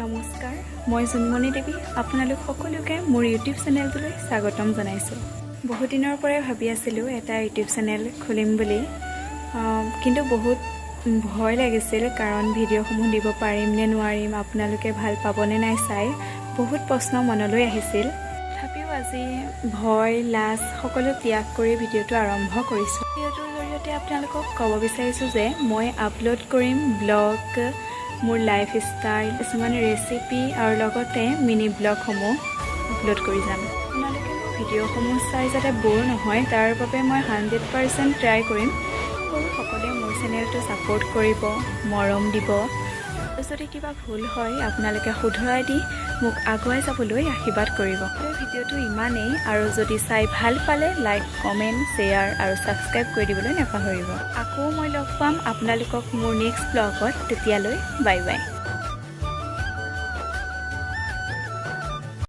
নমস্কাৰ, মই জুনমণি দেৱী। আপোনালোক সকলোকে মোৰ ইউটিউব চেনেলটোলৈ স্বাগতম জনাইছোঁ। বহুত দিনৰ পৰাই ভাবি আছিলোঁ এটা ইউটিউব চেনেল খুলিম বুলি, কিন্তু বহুত ভয় লাগিছিল, কাৰণ ভিডিঅ'সমূহ দিব পাৰিম নে নোৱাৰিম, আপোনালোকে ভাল পাবনে নাই চাই বহুত প্ৰশ্ন মনলৈ আহিছিল। তথাপিও আজি ভয় লাজ সকলো ত্যাগ কৰি ভিডিঅ'টো আৰম্ভ কৰিছোঁ। ভিডিঅ'টোৰ জৰিয়তে আপোনালোকক ক'ব বিচাৰিছোঁ যে মই আপলোড কৰিম ব্লগ, মোৰ লাইফ ষ্টাইল, কিছুমান ৰেচিপি আৰু লগতে মিনি ব্লগসমূহ আপলোড কৰি যাম। আপোনালোকে মোৰ ভিডিঅ'সমূহ চাই যাতে ব'ৰ নহয়, তাৰ বাবে মই 100% ট্ৰাই কৰিম। সকলোৱে মোৰ চেনেলটো ছাপোৰ্ট কৰিব, মৰম দিব। যদি কিবা ভুল হয় আপোনালোকে শুধৰাই দি মোক আগুৱাই যাবলৈ আশীৰ্বাদ কৰিব। ভিডিঅ'টো ইমানেই, আৰু যদি চাই ভাল পালে লাইক, কমেণ্ট, শ্বেয়াৰ আৰু ছাবস্ক্ৰাইব কৰি দিবলৈ নাপাহৰিব। আকৌ মই লগ পাম আপোনালোকক মোৰ নেক্সট ব্লগত। তেতিয়ালৈ বাই বাই।